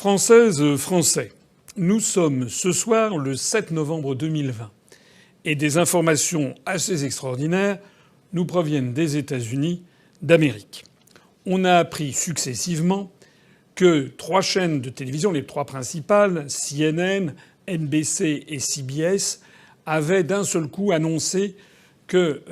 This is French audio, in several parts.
Françaises, Français, nous sommes ce soir le 7 novembre 2020 et des informations assez extraordinaires nous proviennent des États-Unis d'Amérique. On a appris successivement que 3 chaînes de télévision, les 3 principales, CNN, NBC et CBS, avaient d'un seul coup annoncé que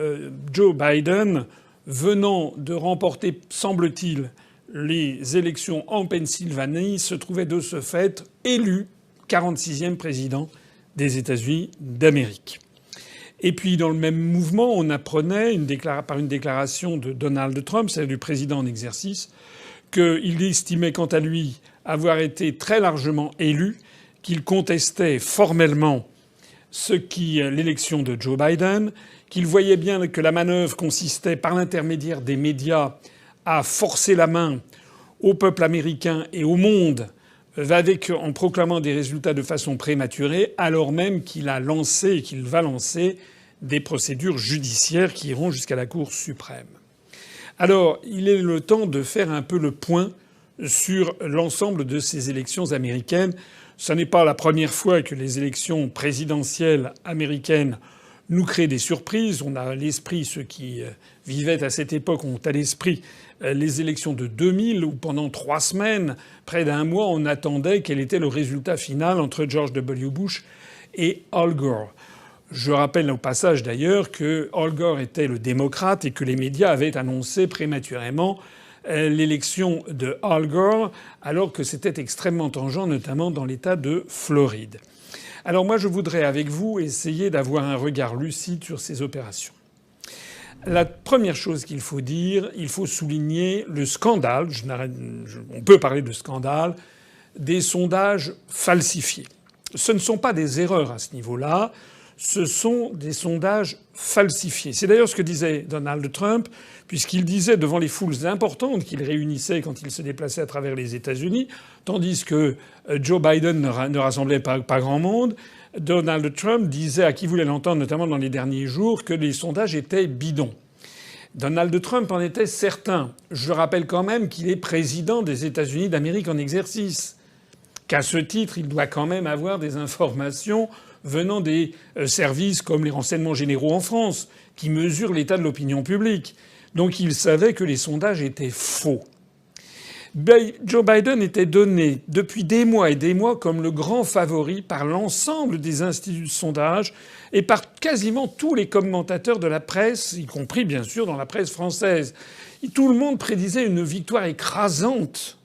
Joe Biden, venant de remporter, semble-t-il, les élections en Pennsylvanie, se trouvait de ce fait élu 46e président des États-Unis d'Amérique. Et puis, dans le même mouvement, on apprenait par une déclaration de Donald Trump, c'est-à-dire du président en exercice, qu'il estimait quant à lui avoir été très largement élu, qu'il contestait formellement l'élection de Joe Biden, qu'il voyait bien que la manœuvre consistait, par l'intermédiaire des médias, à forcer la main au peuple américain et au monde en proclamant des résultats de façon prématurée, alors même qu'il a lancé et qu'il va lancer des procédures judiciaires qui iront jusqu'à la Cour suprême. Alors, il est le temps de faire un peu le point sur l'ensemble de ces élections américaines. Ce n'est pas la première fois que les élections présidentielles américaines nous créent des surprises. On a à l'esprit, ceux qui vivaient à cette époque ont à l'esprit les élections de 2000 où pendant 3 semaines, près d'1 mois, on attendait quel était le résultat final entre George W. Bush et Al Gore. Je rappelle au passage d'ailleurs que Al Gore était le démocrate et que les médias avaient annoncé prématurément l'élection de Al Gore alors que c'était extrêmement tangent, notamment dans l'État de Floride. Alors moi je voudrais avec vous essayer d'avoir un regard lucide sur ces opérations. La première chose qu'il faut dire, il faut souligner le scandale, on peut parler de scandale, des sondages falsifiés. Ce ne sont pas des erreurs à ce niveau-là, ce sont des sondages falsifiés. C'est d'ailleurs ce que disait Donald Trump, puisqu'il disait devant les foules importantes qu'il réunissait quand il se déplaçait à travers les États-Unis, tandis que Joe Biden ne rassemblait pas grand monde. Donald Trump disait à qui voulait l'entendre, notamment dans les derniers jours, que les sondages étaient bidons. Donald Trump en était certain. Je rappelle quand même qu'il est président des États-Unis d'Amérique en exercice, qu'à ce titre, il doit quand même avoir des informations venant des services comme les renseignements généraux en France, qui mesurent l'état de l'opinion publique. Donc il savait que les sondages étaient faux. Joe Biden était donné depuis des mois et des mois comme le grand favori par l'ensemble des instituts de sondage et par quasiment tous les commentateurs de la presse, y compris bien sûr dans la presse française. Tout le monde prédisait une victoire écrasante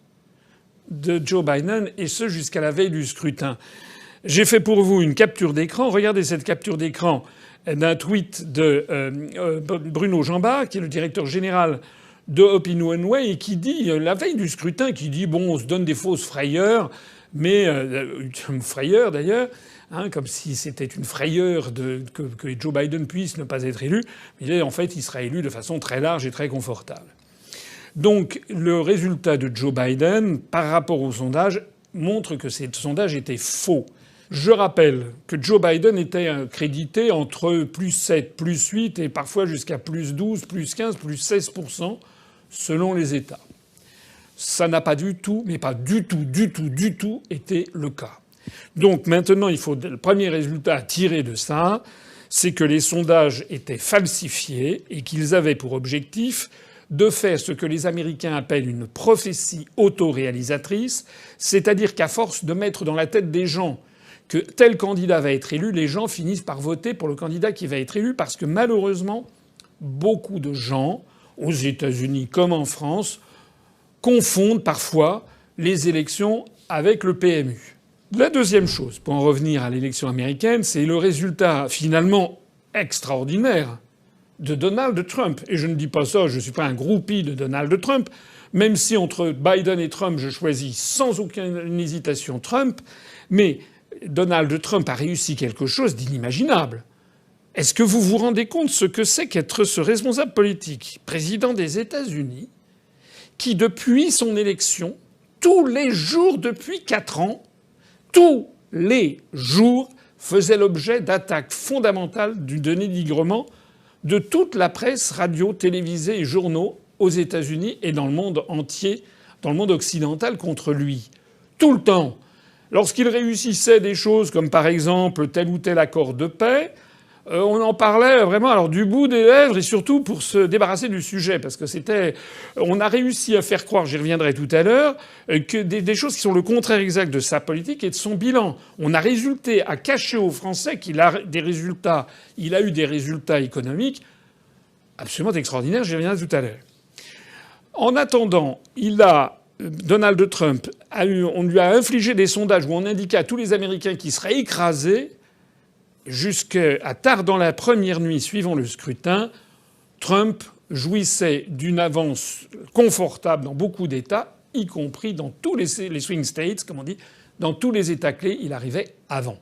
de Joe Biden, et ce jusqu'à la veille du scrutin. J'ai fait pour vous une capture d'écran. Regardez cette capture d'écran d'un tweet de Bruno Jambas, qui est le directeur général de Opinionway, et qui dit, la veille du scrutin, qui dit bon, on se donne des fausses frayeurs, mais une frayeur d'ailleurs, comme si c'était une frayeur que Joe Biden puisse ne pas être élu. Mais en fait, il sera élu de façon très large et très confortable. Donc le résultat de Joe Biden, par rapport au sondage, montre que ces sondages étaient faux. Je rappelle que Joe Biden était crédité entre +7, +8 et parfois jusqu'à +12, +15, +16% selon les États. Ça n'a pas du tout, mais pas du tout été le cas. Donc maintenant, le premier résultat à tirer de ça, c'est que les sondages étaient falsifiés et qu'ils avaient pour objectif de faire ce que les Américains appellent une prophétie autoréalisatrice, c'est-à-dire qu'à force de mettre dans la tête des gens que tel candidat va être élu, les gens finissent par voter pour le candidat qui va être élu parce que malheureusement, beaucoup de gens, aux États-Unis comme en France, confondent parfois les élections avec le PMU. La deuxième chose, pour en revenir à l'élection américaine, c'est le résultat finalement extraordinaire de Donald Trump. Et je ne dis pas ça, je ne suis pas un groupie de Donald Trump, même si entre Biden et Trump, je choisis sans aucune hésitation Trump, mais Donald Trump a réussi quelque chose d'inimaginable. Est-ce que vous vous rendez compte ce que c'est qu'être ce responsable politique, président des États-Unis, qui depuis son élection, tous les jours depuis 4 ans, tous les jours, faisait l'objet d'attaques fondamentales du dénigrement de toute la presse, radio, télévisée et journaux aux États-Unis et dans le monde entier, dans le monde occidental contre lui. tout le temps. Lorsqu'il réussissait des choses comme par exemple tel ou tel accord de paix, on en parlait vraiment alors du bout des lèvres et surtout pour se débarrasser du sujet parce que on a réussi à faire croire, j'y reviendrai tout à l'heure, que des choses qui sont le contraire exact de sa politique et de son bilan. On a résulté à cacher aux Français qu'il a eu des résultats économiques absolument extraordinaires, j'y reviendrai tout à l'heure. En attendant, Donald Trump on lui a infligé des sondages où on indiquait à tous les Américains qu'ils seraient écrasés. Jusqu'à tard dans la première nuit suivant le scrutin, Trump jouissait d'une avance confortable dans beaucoup d'États, y compris dans tous les swing states, comme on dit, dans tous les États clés, il arrivait avant.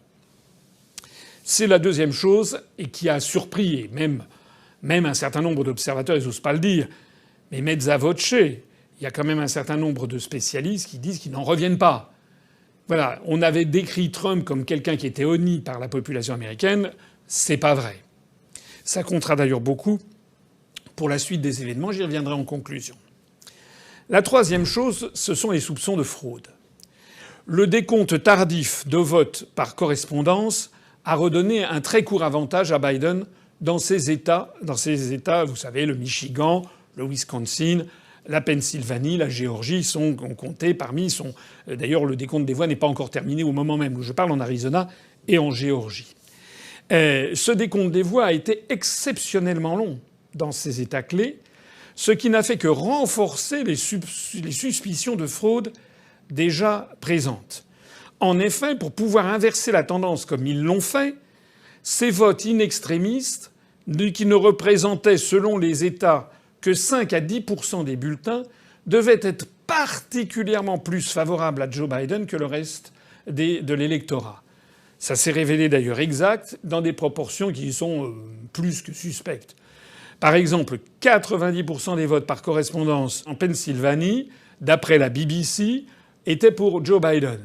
C'est la deuxième chose, et qui a surpris, et même un certain nombre d'observateurs, ils n'osent pas le dire, mais mezza voce, il y a quand même un certain nombre de spécialistes qui disent qu'ils n'en reviennent pas. Voilà, on avait décrit Trump comme quelqu'un qui était honni par la population américaine. C'est pas vrai. Ça comptera d'ailleurs beaucoup pour la suite des événements. J'y reviendrai en conclusion. La troisième chose, ce sont les soupçons de fraude. Le décompte tardif de vote par correspondance a redonné un très court avantage à Biden dans ces États, vous savez, le Michigan, le Wisconsin, la Pennsylvanie, la Géorgie sont comptés parmi. D'ailleurs, le décompte des voix n'est pas encore terminé au moment même où je parle en Arizona et en Géorgie. Ce décompte des voix a été exceptionnellement long dans ces États clés, ce qui n'a fait que renforcer les suspicions de fraude déjà présentes. En effet, pour pouvoir inverser la tendance comme ils l'ont fait, ces votes in-extremistes, qui ne représentaient selon les États que 5 à 10% des bulletins, devaient être particulièrement plus favorables à Joe Biden que le reste de l'électorat. Ça s'est révélé d'ailleurs exact dans des proportions qui sont plus que suspectes. Par exemple, 90% des votes par correspondance en Pennsylvanie, d'après la BBC, étaient pour Joe Biden.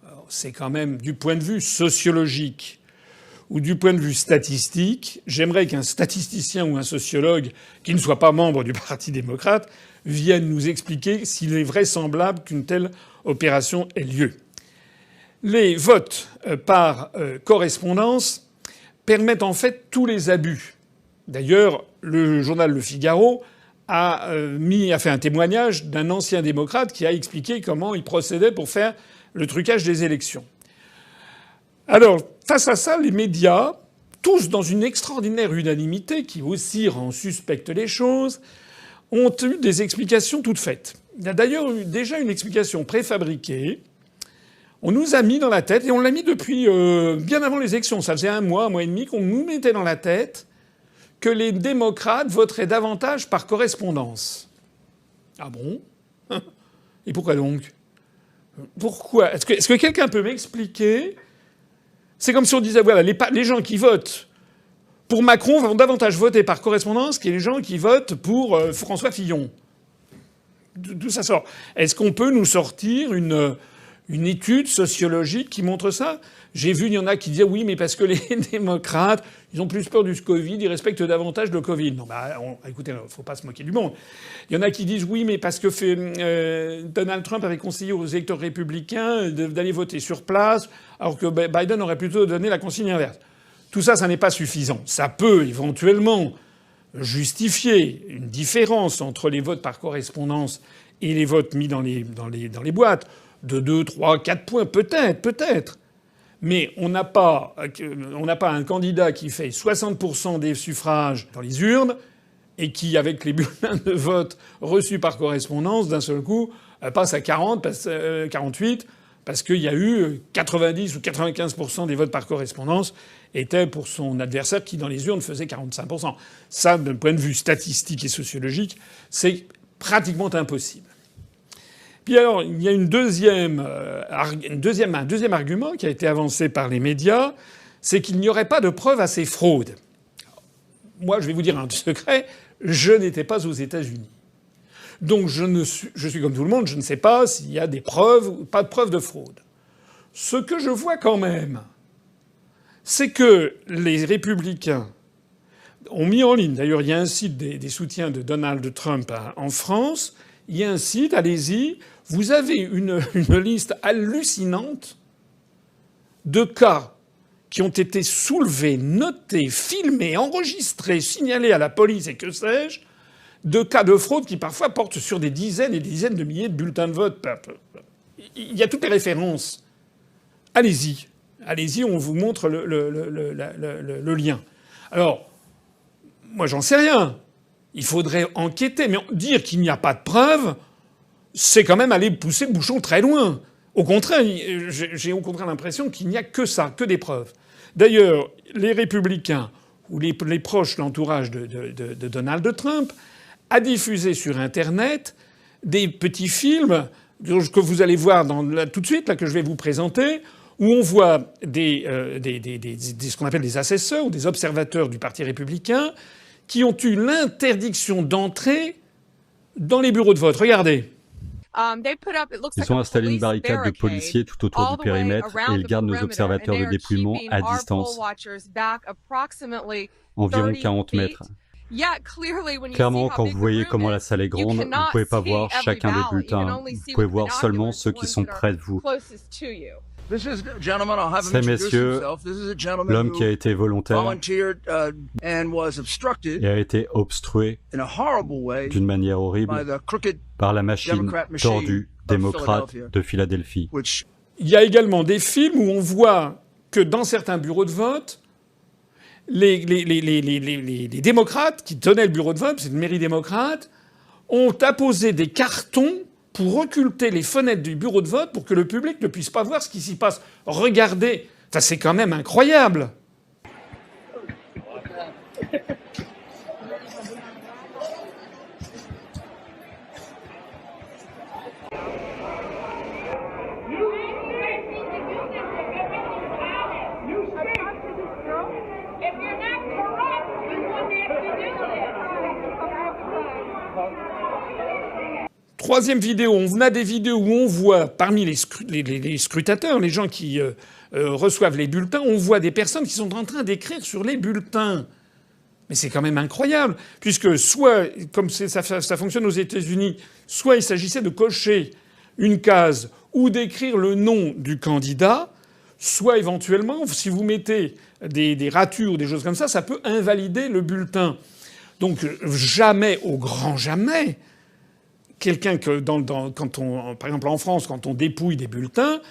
Alors, c'est quand même, du point de vue sociologique ou du point de vue statistique, j'aimerais qu'un statisticien ou un sociologue qui ne soit pas membre du Parti démocrate vienne nous expliquer s'il est vraisemblable qu'une telle opération ait lieu. Les votes par correspondance permettent en fait tous les abus. D'ailleurs, le journal Le Figaro a fait un témoignage d'un ancien démocrate qui a expliqué comment il procédait pour faire le trucage des élections. Alors, face à ça, les médias, tous dans une extraordinaire unanimité qui aussi rend suspecte les choses, ont eu des explications toutes faites. Il y a d'ailleurs eu déjà une explication préfabriquée. On nous a mis dans la tête, et on l'a mis depuis bien avant les élections, ça faisait un mois et demi qu'on nous mettait dans la tête que les démocrates voteraient davantage par correspondance. Ah bon? Et pourquoi donc? Pourquoi? Est-ce que quelqu'un peut m'expliquer? C'est comme si on disait, voilà, les gens qui votent pour Macron vont davantage voter par correspondance que les gens qui votent pour François Fillon. D'où ça sort? Est-ce qu'on peut nous sortir une étude sociologique qui montre ça? J'ai vu, il y en a qui disaient oui, mais parce que les démocrates, ils ont plus peur du Covid, ils respectent davantage le Covid. Non, écoutez, faut pas se moquer du monde. Il y en a qui disent oui, mais parce que Donald Trump avait conseillé aux électeurs républicains d'aller voter sur place, alors que Biden aurait plutôt donné la consigne inverse. Tout ça, ça n'est pas suffisant. Ça peut éventuellement justifier une différence entre les votes par correspondance et les votes mis dans les boîtes de 2, 3, 4 points, peut-être. Mais on n'a pas un candidat qui fait 60% des suffrages dans les urnes et qui, avec les bulletins de vote reçus par correspondance, d'un seul coup, passe à 48, parce qu'il y a eu 90 ou 95% des votes par correspondance étaient pour son adversaire qui, dans les urnes, faisait 45%. Ça, d'un point de vue statistique et sociologique, c'est pratiquement impossible. Puis alors, il y a un deuxième argument qui a été avancé par les médias, c'est qu'il n'y aurait pas de preuves à ces fraudes. Moi, je vais vous dire un secret, je n'étais pas aux États-Unis. Donc je suis comme tout le monde, je ne sais pas s'il y a des preuves ou pas de preuves de fraude. Ce que je vois quand même, c'est que les républicains ont mis en ligne, d'ailleurs il y a un site des soutiens de Donald Trump en France, Il y a un site, allez-y, vous avez une liste hallucinante de cas qui ont été soulevés, notés, filmés, enregistrés, signalés à la police et que sais-je, de cas de fraude qui parfois portent sur des dizaines et des dizaines de milliers de bulletins de vote. Il y a toutes les références. Allez-y. Allez-y, on vous montre le lien. Alors, moi j'en sais rien. Il faudrait enquêter. Mais dire qu'il n'y a pas de preuves, c'est quand même aller pousser le bouchon très loin. Au contraire, j'ai au contraire l'impression qu'il n'y a que ça, que des preuves. D'ailleurs, les républicains ou les proches, l'entourage de Donald Trump, a diffusé sur Internet des petits films que vous allez voir tout de suite, là, que je vais vous présenter, où on voit ce qu'on appelle des assesseurs ou des observateurs du Parti républicain qui ont eu l'interdiction d'entrer dans les bureaux de vote. Regardez. Ils ont installé une barricade de policiers tout autour du périmètre et ils gardent nos observateurs de dépouillement à distance, environ 40 mètres. Clairement, quand vous voyez comment la salle est grande, vous ne pouvez pas voir chacun des bulletins, vous pouvez voir seulement ceux qui sont près de vous. C'est, messieurs, l'homme qui a été volontaire et a été obstrué d'une manière horrible par la machine tordue démocrate de Philadelphie. Il y a également des films où on voit que dans certains bureaux de vote, les démocrates qui tenaient le bureau de vote, c'est une mairie démocrate, ont apposé des cartons pour occulter les fenêtres du bureau de vote pour que le public ne puisse pas voir ce qui s'y passe. Regardez, ça c'est quand même incroyable. Troisième vidéo, on a des vidéos où on voit, parmi les scrutateurs, les gens qui reçoivent les bulletins, on voit des personnes qui sont en train d'écrire sur les bulletins. Mais c'est quand même incroyable, puisque soit, comme ça fonctionne aux États-Unis, soit il s'agissait de cocher une case ou d'écrire le nom du candidat, soit éventuellement, si vous mettez des ratures ou des choses comme ça peut invalider le bulletin. Donc jamais, au grand jamais, quelqu'un que par exemple en France, quand on dépouille des bulletins,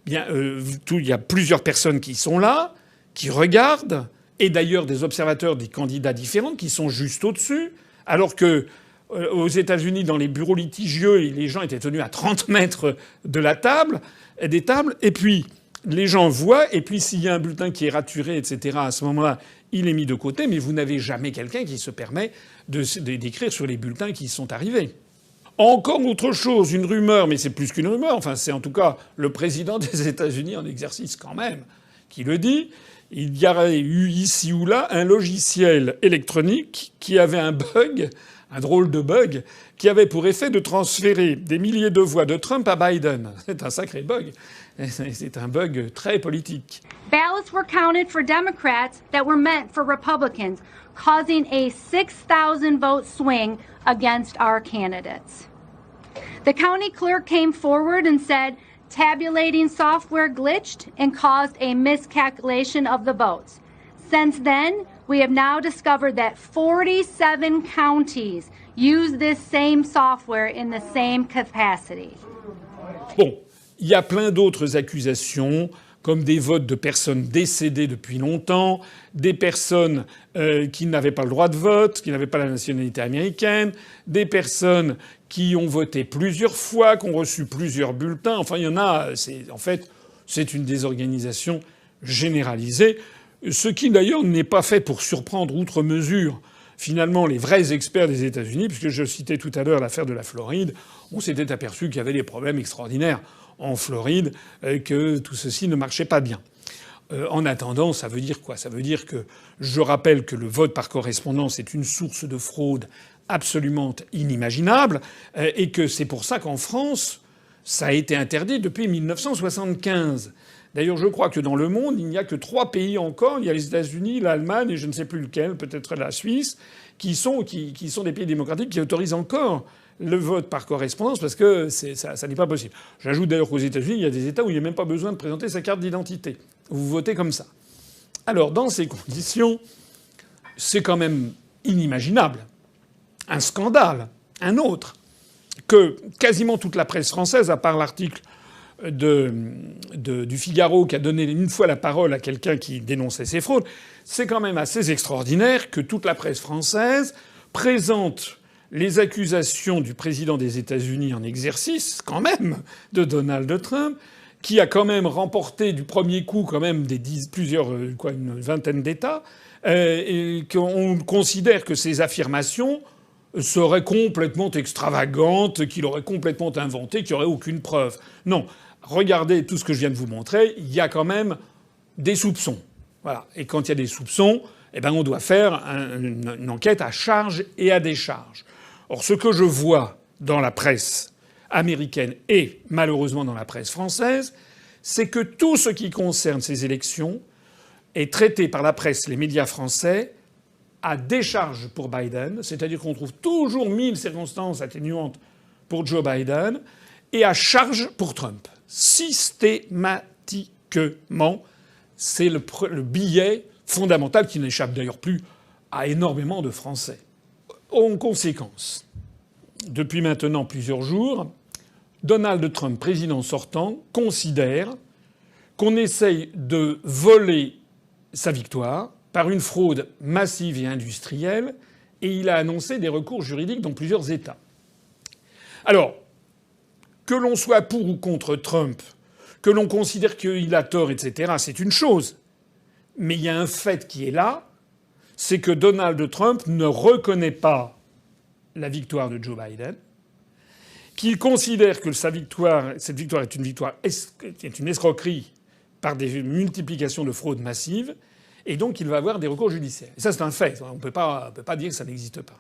bien il y a plusieurs personnes qui sont là, qui regardent, et d'ailleurs des observateurs des candidats différents qui sont juste au-dessus, alors que aux États-Unis, dans les bureaux litigieux, les gens étaient tenus à 30 mètres de la table, des tables, et puis les gens voient, et puis s'il y a un bulletin qui est raturé, etc., à ce moment-là, il est mis de côté, mais vous n'avez jamais quelqu'un qui se permet d'écrire sur les bulletins qui sont arrivés. Encore autre chose, une rumeur, mais c'est plus qu'une rumeur, enfin c'est en tout cas le président des États-Unis en exercice quand même qui le dit. Il y aurait eu ici ou là un logiciel électronique qui avait un bug, un drôle de bug, qui avait pour effet de transférer des milliers de voix de Trump à Biden. C'est un sacré bug. C'est un bug très politique. Ballots were counted for Democrats that were meant for Republicans, causing a 6,000 vote swing against our candidates. The county clerk came forward and said tabulating software glitched and caused a miscalculation of the votes. Since then, we have now discovered that 47 counties use this same software in the same capacity. Bon, il y a plein d'autres accusations, comme des votes de personnes décédées depuis longtemps, des personnes qui n'avaient pas le droit de vote, qui n'avaient pas la nationalité américaine, des personnes qui ont voté plusieurs fois, qui ont reçu plusieurs bulletins. Enfin, il y en a. C'est une désorganisation généralisée, ce qui d'ailleurs n'est pas fait pour surprendre outre mesure finalement les vrais experts des États-Unis, puisque je citais tout à l'heure l'affaire de la Floride. On s'était aperçu qu'il y avait des problèmes extraordinaires en Floride, que tout ceci ne marchait pas bien. En attendant, ça veut dire quoi? Ça veut dire que je rappelle que le vote par correspondance est une source de fraude absolument inimaginable, et que c'est pour ça qu'en France, ça a été interdit depuis 1975. D'ailleurs, je crois que dans le monde, il n'y a que 3 pays encore. Il y a les États-Unis, l'Allemagne et je ne sais plus lequel, peut-être la Suisse, qui sont des pays démocratiques qui autorisent encore le vote par correspondance parce que ça n'est pas possible. J'ajoute d'ailleurs qu'aux États-Unis, il y a des États où il n'y a même pas besoin de présenter sa carte d'identité. Vous votez comme ça. Alors, dans ces conditions, c'est quand même inimaginable, un scandale, un autre, que quasiment toute la presse française, à part l'article du Figaro qui a donné une fois la parole à quelqu'un qui dénonçait ces fraudes, c'est quand même assez extraordinaire que toute la presse française présente les accusations du président des États-Unis en exercice, quand même, de Donald Trump, qui a quand même remporté du premier coup quand même une vingtaine d'États, et qu'on considère que ces affirmations seraient complètement extravagantes, qu'il aurait complètement inventées, qu'il n'y aurait aucune preuve. Non. Regardez tout ce que je viens de vous montrer, il y a quand même des soupçons. Voilà. Et quand il y a des soupçons, eh ben on doit faire une enquête à charge et à décharge. Or, ce que je vois dans la presse américaine et malheureusement dans la presse française, c'est que tout ce qui concerne ces élections est traité par la presse, les médias français, à décharge pour Biden, c'est-à-dire qu'on trouve toujours 1000 circonstances atténuantes pour Joe Biden, et à charge pour Trump. Systématiquement, c'est le billet fondamental qui n'échappe d'ailleurs plus à énormément de Français. En conséquence, depuis maintenant plusieurs jours, Donald Trump, président sortant, considère qu'on essaye de voler sa victoire par une fraude massive et industrielle, et il a annoncé des recours juridiques dans plusieurs États. Alors, que l'on soit pour ou contre Trump, que l'on considère qu'il a tort, etc., c'est une chose. Mais il y a un fait qui est là, c'est que Donald Trump ne reconnaît pas la victoire de Joe Biden, qu'il considère que cette victoire est une escroquerie par des multiplications de fraudes massives, et donc il va avoir des recours judiciaires. Et ça, c'est un fait. On ne peut pas dire que ça n'existe pas.